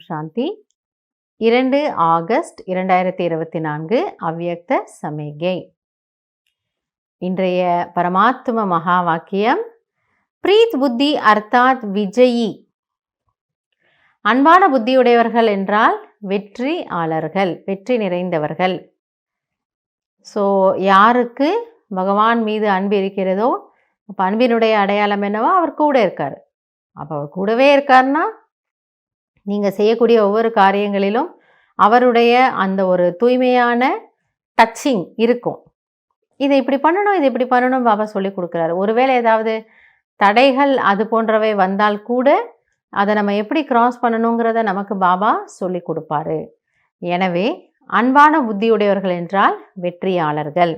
சாந்தி 2 August 2024 அவ்யக்த சமிகை. இன்றைய பரமாத்ம மகா வாக்கியம் பிரீத் புத்தி அர்த்தாத் விஜயி. அன்பான புத்தியுடையவர்கள் என்றால் வெற்றியாளர்கள், வெற்றி நிறைந்தவர்கள். ஸோ யாருக்கு பகவான் மீது அன்பு இருக்கிறதோ, அப்போ அன்பினுடைய அடையாளம் என்னவோ அவர் கூட இருக்கார். அப்போ அவர் கூடவே இருக்காருன்னா நீங்கள் செய்யக்கூடிய ஒவ்வொரு காரியங்களிலும் அவருடைய அந்த ஒரு தூய்மையான டச்சிங் இருக்கும். இதை இப்படி பண்ணணும், இது இப்படி பண்ணணும் பாபா சொல்லி கொடுக்குறாரு. ஒருவேளை ஏதாவது தடைகள் அது போன்றவை வந்தால் கூட அதை நம்ம எப்படி கிராஸ் பண்ணணுங்கிறத நமக்கு பாபா சொல்லி கொடுப்பாரு. எனவே அன்பான புத்தியுடையவர்கள் என்றால் வெற்றியாளர்கள்.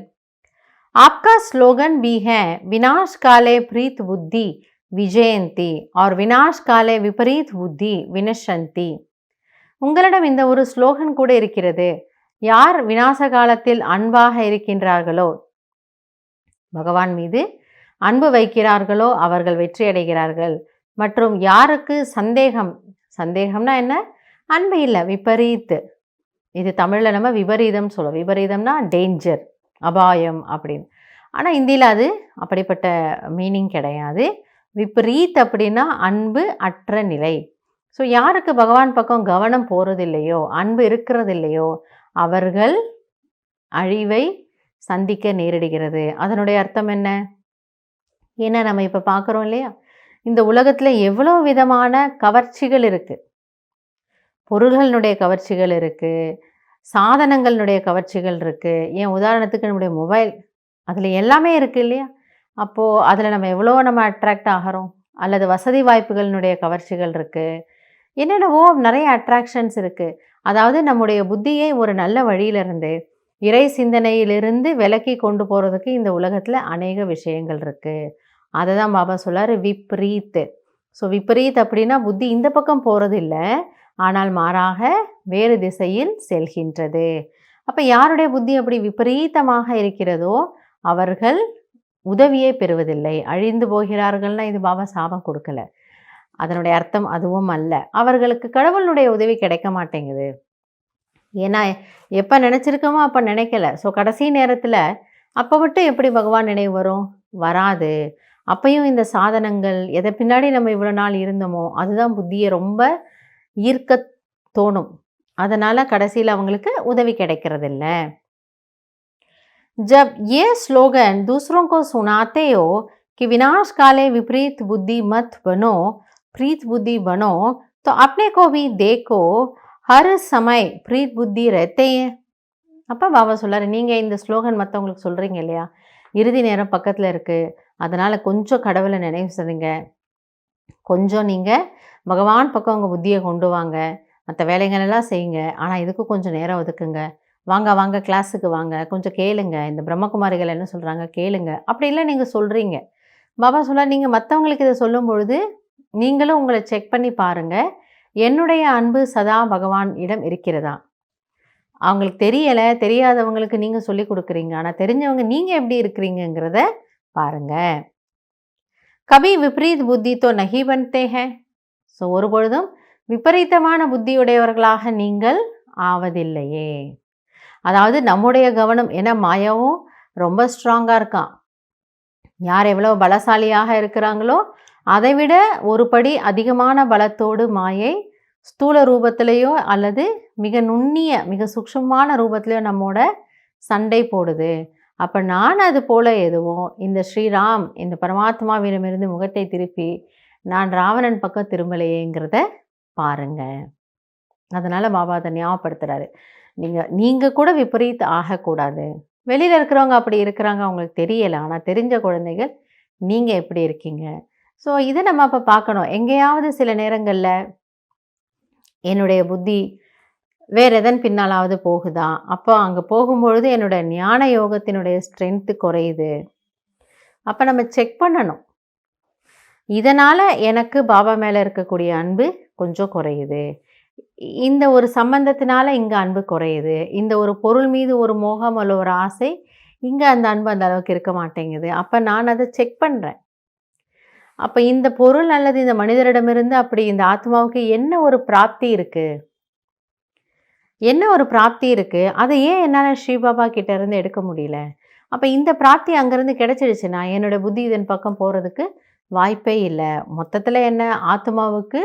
आपका स्लोगन भी है विनाश काले प्रीत बुद्धि विजयंती और विनाश काले विपरीत बुद्धि विनशंती. உங்களிடம் இந்த ஒரு ஸ்லோகன் கூட இருக்கிறது. யார் விநாச காலத்தில் அன்பாக இருக்கின்றார்களோ, பகவான் மீது அன்பு வைக்கிறார்களோ அவர்கள் வெற்றி அடைகிறார்கள். மற்றும் யாருக்கு சந்தேகம்னா என்ன, அன்பு இல்லை, விபரீத், இது தமிழில் நம்ம விபரீதம் சொல்லுவோம். விபரீதம்னா டேஞ்சர், அபாயம் அப்படின்னு. ஆனால் இந்தியில் அது அப்படிப்பட்ட மீனிங் கிடையாது. விபரீத் அப்படின்னா அன்பு அற்ற நிலை. ஸோ யாருக்கு பகவான் பக்கம் கவனம் போகிறதில்லையோ, அன்பு இருக்கிறதில்லையோ, அவர்கள் அழிவை சந்திக்க நேரிடுகிறது. அதனுடைய அர்த்தம் என்ன? ஏன்னா நம்ம இப்போ பார்க்குறோம் இல்லையா, இந்த உலகத்தில் எவ்வளோ விதமான கவர்ச்சிகள் இருக்குது. பொருள்களினுடைய கவர்ச்சிகள் இருக்குது, சாதனங்களுடைய கவர்ச்சிகள் இருக்குது. ஏன் உதாரணத்துக்கு நம்முடைய மொபைல், அதில் எல்லாமே இருக்குது இல்லையா. அப்போது அதில் நம்ம எவ்வளோ அட்ராக்ட் ஆகிறோம். அல்லது வசதி வாய்ப்புகளினுடைய கவர்ச்சிகள் இருக்குது, என்னென்னவோ நிறைய அட்ராக்ஷன்ஸ் இருக்குது. அதாவது நம்முடைய புத்தியை ஒரு நல்ல வழியிலிருந்து, இறை சிந்தனையிலிருந்து விலக்கி கொண்டு போகிறதுக்கு இந்த உலகத்தில் அநேக விஷயங்கள் இருக்குது. அதை தான் பாபா சொல்லார் விப்ரீத். ஸோ விப்ரீத் அப்படின்னா புத்தி இந்த பக்கம் போகிறது இல்லை, ஆனால் மாறாக வேறு திசையில் செல்கின்றது. அப்போ யாருடைய புத்தி அப்படி விபரீதமாக இருக்கிறதோ அவர்கள் உதவியே பெறுவதில்லை, அழிந்து போகிறார்கள்னா இது பாபா சாபம் கொடுக்கல. அதனுடைய அர்த்தம் அதுவும் அல்ல. அவர்களுக்கு கடவுளுடைய உதவி கிடைக்க மாட்டேங்குது. ஏன்னா எப்போ நினச்சிருக்கோமோ அப்போ நினைக்கல. ஸோ கடைசி நேரத்தில் அப்போ மட்டும் எப்படி பகவான் நினைவு வரும்? வராது. அப்பையும் இந்த சாதனங்கள் எதை பின்னாடி நம்ம இவ்வளோ நாள் இருந்தோமோ அதுதான் புத்தியை ரொம்ப ஈர்க்க தோணும். அதனால் கடைசியில் அவங்களுக்கு உதவி கிடைக்கிறதில்ல. जब ये स्लोगन दूसरों को सुनाते हो कि विनाश काले विपरीत बुद्धि मत बनो, प्रीत बुद्धि बनो, तो अपने को भी देखो हर समय प्रीत बुद्धि रहते हैं. அப்போ பாபா சொல்லாரு, நீங்கள் இந்த ஸ்லோகன் மற்றவங்களுக்கு சொல்கிறீங்க இல்லையா, இறுதி நேரம் பக்கத்தில் இருக்குது, அதனால் கொஞ்சம் கடவுளை நினைவு செய்யுங்க, கொஞ்சம் நீங்கள் பகவான் பக்கம் உங்கள் புத்தியை கொண்டு வாங்க, மற்ற வேலைகளெல்லாம் செய்யுங்க, ஆனால் இதுக்கு கொஞ்சம் நேரம் ஒதுக்குங்க, வாங்க கிளாஸுக்கு வாங்க, கொஞ்சம் கேளுங்க, இந்த பிரம்மகுமாரிகள் என்ன சொல்கிறாங்க கேளுங்க, அப்படிலாம் நீங்கள் சொல்கிறீங்க. பாபா சொல்ல, நீங்கள் மற்றவங்களுக்கு இதை சொல்லும் பொழுது நீங்களும் உங்களை செக் பண்ணி பாருங்கள், என்னுடைய அன்பு சதா பகவான் இடம் இருக்கிறதா. அவங்களுக்கு தெரியாதவங்களுக்கு நீங்கள் சொல்லி கொடுக்குறீங்க, ஆனால் தெரிஞ்சவங்க நீங்கள் எப்படி இருக்கிறீங்கிறத பாருங்கள். கபி விபரீத் புத்தி தோ நஹி பன்தே ஹை. ஸோ ஒரு பொழுதும் விபரீதமான புத்தியுடையவர்களாக நீங்கள் ஆவதில்லையே. அதாவது நம்முடைய கவனம், ஏன்னா மாயாவும் ரொம்ப ஸ்ட்ராங்காக இருக்கான். யார் எவ்வளோ பலசாலியாக இருக்கிறாங்களோ அதை விட ஒரு படி அதிகமான பலத்தோடு மாயை ஸ்தூல ரூபத்திலேயோ அல்லது மிக நுண்ணிய மிக சூக்ஷ்மமான ரூபத்திலேயோ நம்மோட சண்டை போடுது. அப்போ நான் அது போல் எதுவும் இந்த ஸ்ரீராம் இந்த பரமாத்மாவிடமிருந்து முகத்தை திருப்பி நான் ராவணன் பக்கம் திரும்பலையேங்கிறத பாருங்க. அதனால் பாபா அதை ஞாபகப்படுத்துகிறாரு, நீங்கள் கூட விபரீத் ஆகக்கூடாது. வெளியில் இருக்கிறவங்க அப்படி இருக்கிறாங்க, அவங்களுக்கு தெரியலை, ஆனால் தெரிஞ்ச குழந்தைகள் நீங்கள் எப்படி இருக்கீங்க. ஸோ இதை நம்ம அப்போ பார்க்கணும். எங்கேயாவது சில நேரங்களில் என்னுடைய புத்தி வேறு எதன் பின்னாலாவது போகுதா, அப்போ அங்கே போகும்பொழுது என்னோடய ஞான யோகத்தினுடைய ஸ்ட்ரென்த்து குறையுது. அப்போ நம்ம செக் பண்ணணும், இதனால் எனக்கு பாபா மேலே இருக்கக்கூடிய அன்பு கொஞ்சம் குறையுது, இந்த ஒரு சம்பந்தத்தினால இங்கே அன்பு குறையுது, இந்த ஒரு பொருள் மீது ஒரு மோகம் அல்ல ஒரு ஆசை, இங்கே அந்த அன்பு அந்த அளவுக்கு இருக்க மாட்டேங்குது. அப்போ நான் அதை செக் பண்ணுறேன். அப்ப இந்த பொருள் அல்லது இந்த மனிதரிடமிருந்து அப்படி இந்த ஆத்மாவுக்கு என்ன ஒரு பிராப்தி இருக்கு? என்ன ஒரு பிராப்தி இருக்கு? அத ஏன் என்னால ஸ்ரீபாபா கிட்ட இருந்து எடுக்க முடியல? அப்ப இந்த பிராப்தி அங்கருந்து கிடைச்சிடுச்சுன்னா, என்னோட புத்தி இதன் பக்கம் போறதுக்கு வாய்ப்பே இல்ல. மொத்தத்துல என்ன ஆத்மாவுக்கு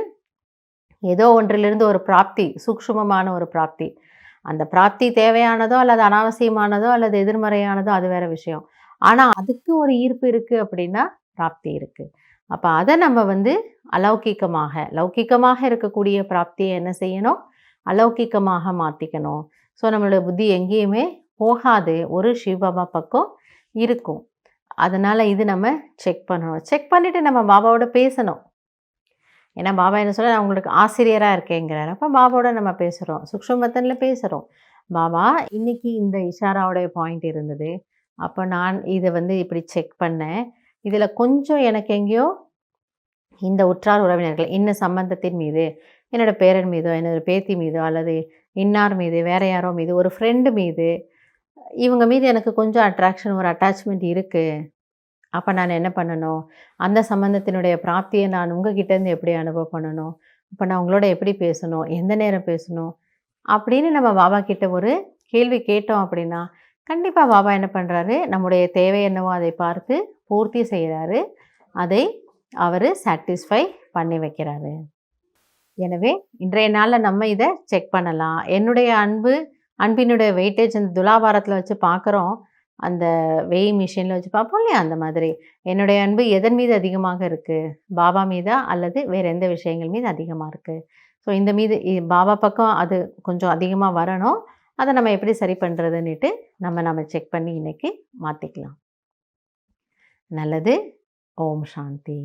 ஏதோ ஒன்றிலிருந்து ஒரு பிராப்தி, சூக்ஷ்மமான ஒரு பிராப்தி. அந்த பிராப்தி தேவையானதோ, அல்லது அனாவசியமானதோ, அல்லது எதிர்மறையானதோ அது வேற விஷயம். ஆனா, அதுக்கு ஒரு ஈர்ப்பு இருக்கு அப்படின்னா, பிராப்தி இருக்கு. அப்ப அத நம்ம வந்து லௌகிக்கமாக இருக்கக்கூடிய பிராப்திய என்ன செய்யணும்? அலௌகிக்கமாக மாத்திக்கணும். ஸோ, நம்மளோட புத்தி எங்கேயுமே போகாது. ஒரு சிவபாபா பக்கம் இருக்கும். அதனால இது நம்ம செக் பண்ணணும். செக் பண்ணிட்டு நம்ம பாபாவோட பேசணும். ஏன்னா பாபா என்ன சொல்றாரு, நான் உங்களுக்கு ஆசிரியரா இருக்கேங்கிறாரு. அப்ப பாபாவோட நம்ம பேசுறோம். சூக்ஷ்மத்துல பேசுறோம். பாபா, இன்னைக்கு இந்த இஷாராவுடைய பாயிண்ட் இருந்தது. அப்ப நான் இத வந்து இப்படி செக் பண்ணேன். இதுல கொஞ்சம் எனக்கு எங்கேயோ இந்த உற்றார் உறவினர்கள், இன்ன சம்பந்தத்தின் மீது, என்னோட பேரன் மீதோ, என்னோட பேத்தி மீதோ, அல்லது இன்னார் மீது, வேற யாரோ மீது, ஒரு ஃப்ரெண்டு மீது, இவங்க மீது எனக்கு கொஞ்சம் அட்ராக்ஷன், ஒரு அட்டாச்மெண்ட் இருக்கு. அப்ப நான் என்ன பண்ணணும்? அந்த சம்பந்தத்தினுடைய பிராப்திய நான் உங்ககிட்டேருந்து எப்படி அனுபவம் பண்ணணும்? அப்ப நான் உங்களோட எப்படி பேசணும்? எந்த நேரம் பேசணும்? அப்படின்னு நம்ம பாபா கிட்ட ஒரு கேள்வி கேட்டோம் அப்படின்னா, கண்டிப்பா பாபா என்ன பண்றாரு? நம்முடைய தேவை என்னவோ அதை பார்த்து பூர்த்தி செய்றாரு. அதை அவரு சாட்டிஸ்ஃபை பண்ணி வைக்கிறாரு. எனவே இன்றைய நாள்ல நம்ம இத செக் பண்ணலாம். என்னுடைய அன்பினுடைய வெயிட்டேஜ் இந்த துலாபாரத்துல வச்சு பார்க்குறோம். அந்த வெயிங் மிஷின்ல வச்சு பார்ப்போம் இல்லையா? அந்த மாதிரி. என்னுடைய அன்பு எதன் மீது அதிகமாக இருக்கு? பாபா மீதா? அல்லது வேற எந்த விஷயங்கள் மீது அதிகமா இருக்கு? ஸோ இந்த மீது பாபா பக்கம் அது கொஞ்சம் அதிகமா வரணும். அத நம்ம எப்படி சரி பண்றதுன்னுட்டு நம்ம செக் பண்ணி இன்னைக்கு மாத்திக்கலாம். நல்லது. ஓம் சாந்தி.